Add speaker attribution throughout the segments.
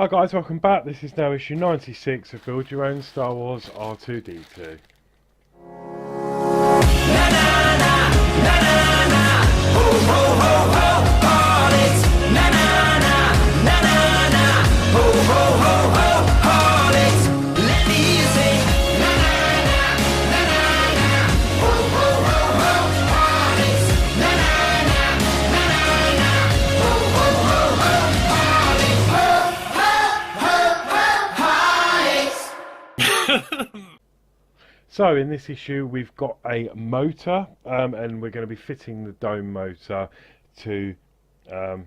Speaker 1: Hi guys, welcome back. This is now issue 96 of Build Your Own Star Wars R2D2. So in this issue we've got a motor and we're going to be fitting the dome motor to we're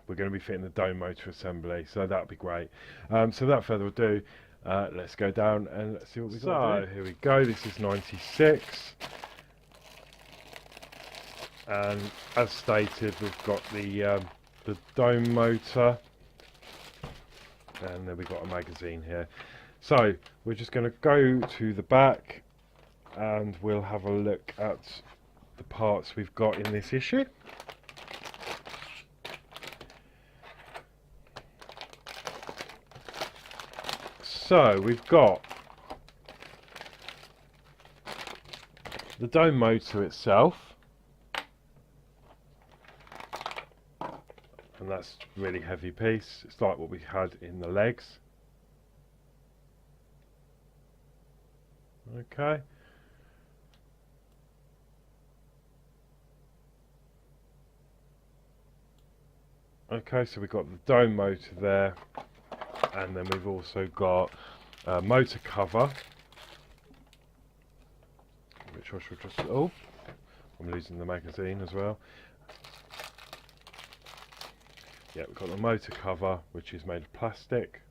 Speaker 1: going to be fitting the dome motor assembly, so that'll be great. So without further ado, let's go down and let's see what we've got to do. Here we go, this is 96, and as stated we've got the dome motor, and then we've got a magazine here. So we're just going to go to the back and we'll have a look at the parts we've got in this issue. So we've got the dome motor itself, and that's a really heavy piece. It's like what we had in the legs. Okay. Okay, so we've got the dome motor there, and then we've also got a motor cover, which I should just, oh, I'm losing the magazine as well. Yeah, we've got the motor cover, which is made of plastic.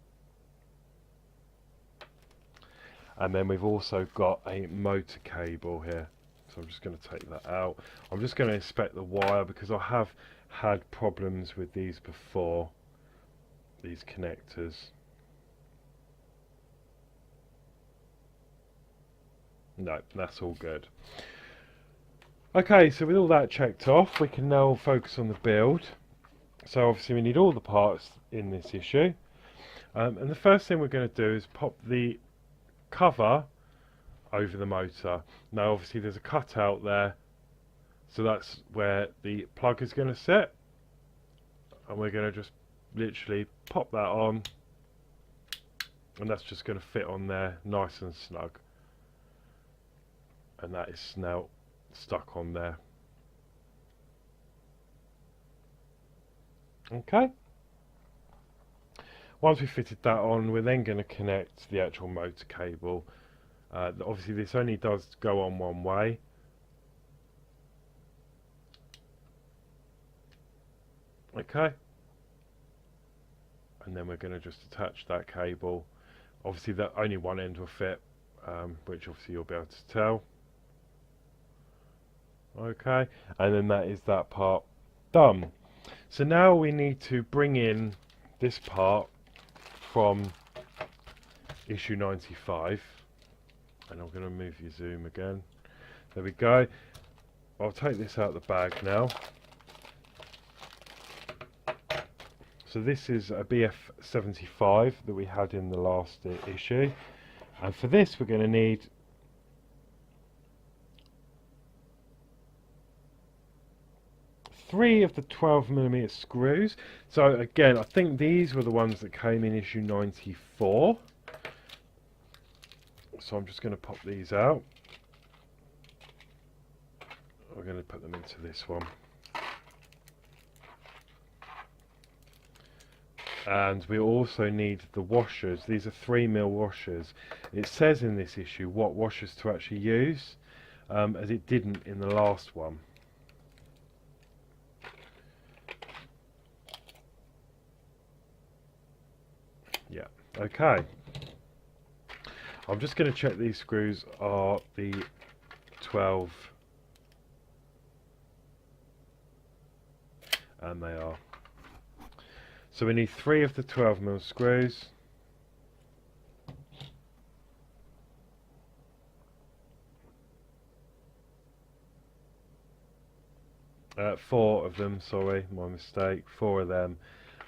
Speaker 1: And then we've also got a motor cable here. So I'm just going to take that out. I'm just going to inspect the wire because I have had problems with these before, these connectors. No, that's all good. Okay, so with all that checked off, we can now focus on the build. So obviously we need all the parts in this issue. And the first thing we're going to do is pop the cover over the motor. Now obviously there's a cutout there, so that's where the plug is going to sit, and we're going to just literally pop that on, and that's just going to fit on there nice and snug, and that is now stuck on there. Okay, once we've fitted that on, we're then going to connect the actual motor cable. Obviously this only does go on one way. Okay. And then we're going to just attach that cable. Obviously that only one end will fit, which obviously you'll be able to tell. Okay. And then that is that part done. So now we need to bring in this part from issue 95, and I'm going to move your zoom again. There we go. I'll take this out of the bag now. So this is a BF75 that we had in the last issue, and for this we're going to need three of the 12mm screws. So again, I think these were the ones that came in issue 94. So I'm just going to pop these out. We're going to put them into this one. And we also need the washers. These are 3mm washers. It says in this issue what washers to actually use, as it didn't in the last one. Yeah, okay. I'm just going to check these screws are the 12, and they are. So we need three of the 12mm screws. Four of them, sorry, my mistake. Four of them,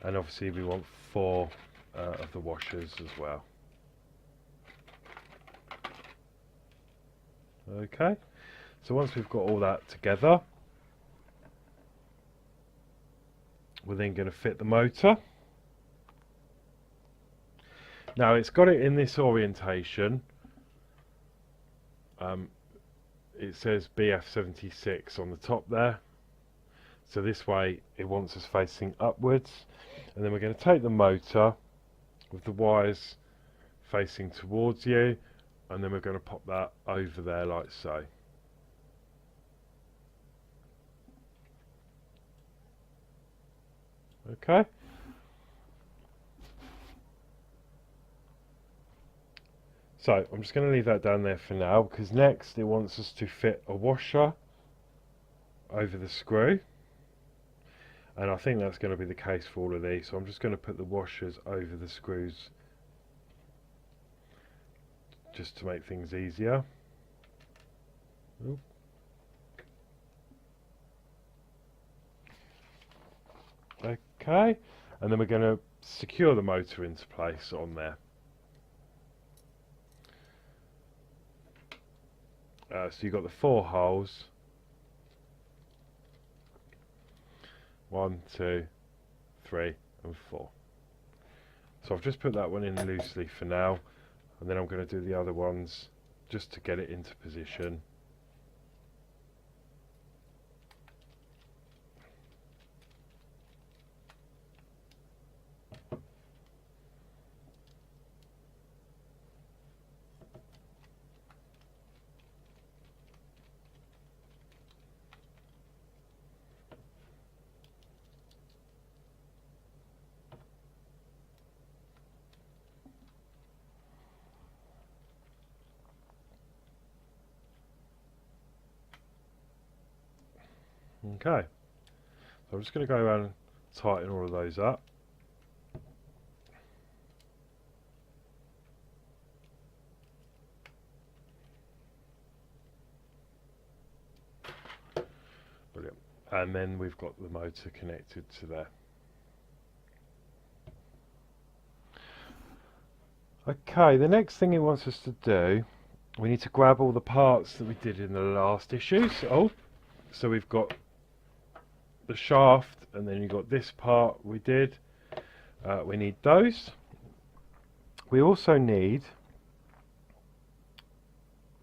Speaker 1: and obviously we want four of the washers as well. Okay, so once we've got all that together, we're then going to fit the motor. Now it's got it in this orientation. It says BF76 on the top there. So this way it wants us facing upwards. And then we're going to take the motor with the wires facing towards you, and then we're going to pop that over there like so. Okay. So I'm just going to leave that down there for now, because next it wants us to fit a washer over the screw, and I think that's going to be the case for all of these. So I'm just going to put the washers over the screws just to make things easier. Oop. Okay, and then we're going to secure the motor into place on there. So you've got the 4 holes. 1, 2, 3 and 4. So I've just put that one in loosely for now, and then I'm going to do the other ones just to get it into position. Okay, so I'm just going to go around and tighten all of those up. Brilliant. And then we've got the motor connected to there. Okay, the next thing it wants us to do, we need to grab all the parts that we did in the last issue. So we've got the shaft, and then you've got this part we did. We need those. We also need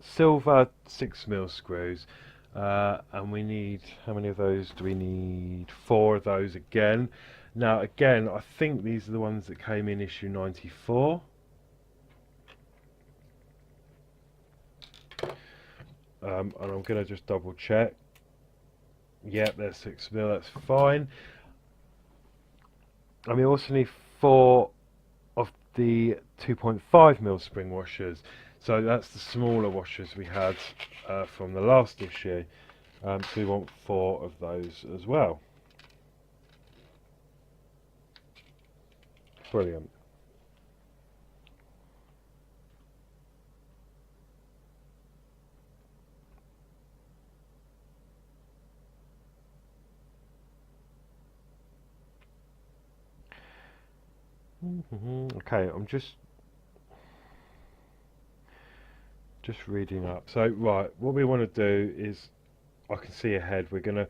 Speaker 1: silver 6mm screws, and we need, how many of those do we need? 4 of those again. Now again, I think these are the ones that came in issue 94. And I'm going to just double check. Yep, they're 6mm, that's fine. And we also need 4 of the 2.5mm spring washers. So that's the smaller washers we had from the last issue. So we want 4 of those as well. Brilliant. Okay, I'm just reading up. So right, what we want to do is, I can see ahead, we're going to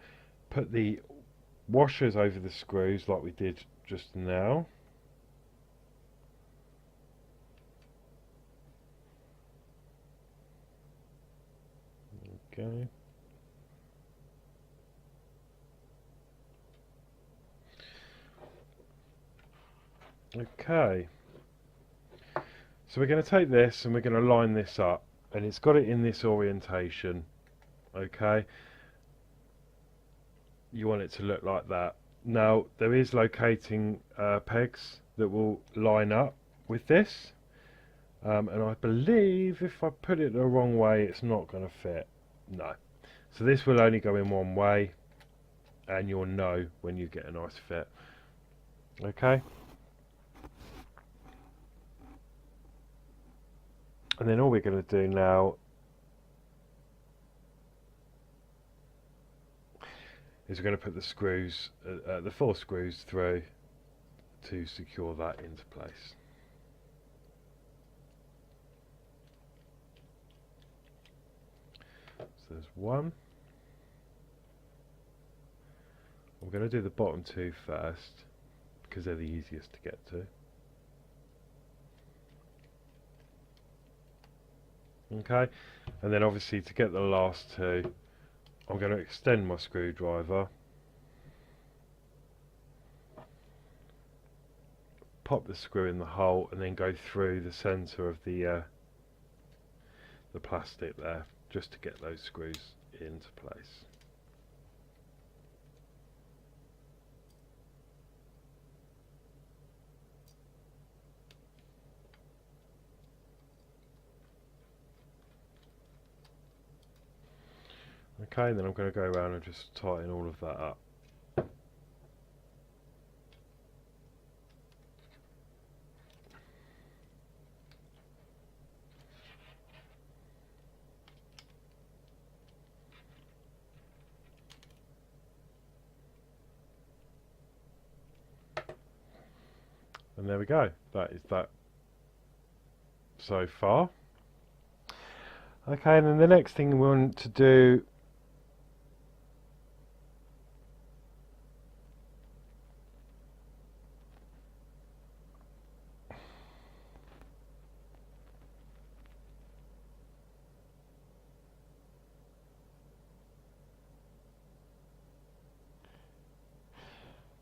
Speaker 1: put the washers over the screws like we did just now. Okay. Okay, so we're going to take this and we're going to line this up, and it's got it in this orientation. Okay, you want it to look like that. Now there is locating pegs that will line up with this, and I believe if I put it the wrong way it's not going to fit. No, so this will only go in one way, and you'll know when you get a nice fit. Okay. And then all we're going to do now is we're going to put the screws, the 4 screws through to secure that into place. So there's one. I'm going to do the bottom two first because they're the easiest to get to. Okay, and then obviously to get the last two, I'm going to extend my screwdriver, pop the screw in the hole, and then go through the centre of the plastic there, just to get those screws into place. Okay, and then I'm going to go around and just tighten all of that up. And there we go, that is that so far. Okay, and then the next thing we want to do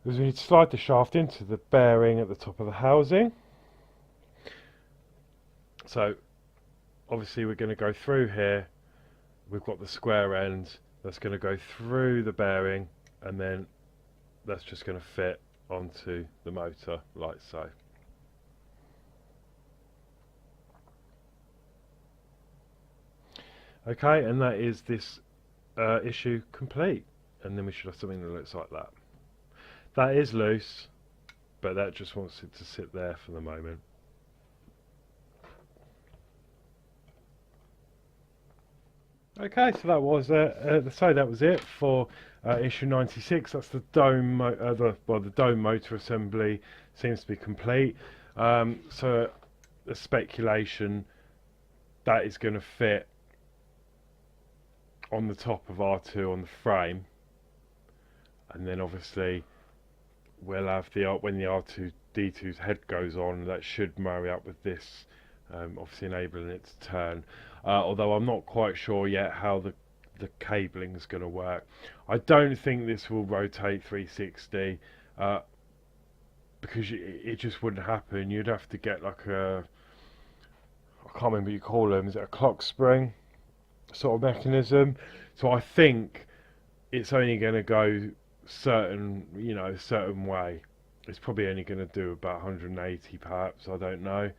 Speaker 1: is we need to slide the shaft into the bearing at the top of the housing. So obviously we're going to go through here, we've got the square end that's going to go through the bearing, and then that's just going to fit onto the motor like so. Okay, and that is this issue complete, and then we should have something that looks like that. That is loose, but that just wants it to sit there for the moment. Okay, so that was that was it for issue 96. That's the dome, the dome motor assembly seems to be complete. So the speculation that is going to fit on the top of R2 on the frame, and then obviously we'll have when the R2D2's head goes on, that should marry up with this, obviously enabling it to turn. Although I'm not quite sure yet how the cabling is going to work. I don't think this will rotate 360 because it just wouldn't happen. You'd have to get like I can't remember what you call them. Is it a clock spring sort of mechanism? So I think it's only going to go certain way. It's probably only going to do about 180 perhaps, I don't know.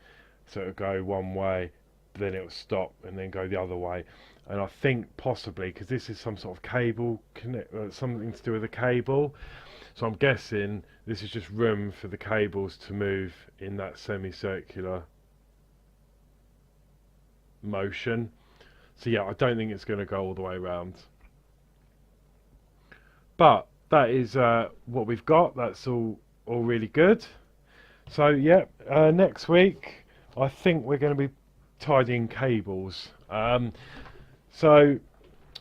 Speaker 1: So it'll go one way, then it'll stop and then go the other way. And I think possibly because this is some sort of cable something to do with a cable, so I'm guessing this is just room for the cables to move in that semicircular motion. So yeah, I don't think it's going to go all the way around, but that is what we've got. That's all really good. So yeah, next week I think we're going to be tidying cables. So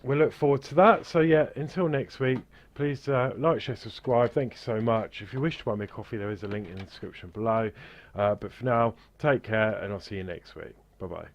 Speaker 1: we look forward to that. So yeah, until next week, please like, share, subscribe. Thank you so much. If you wish to buy me a coffee, there is a link in the description below. But for now, take care, and I'll see you next week. Bye bye.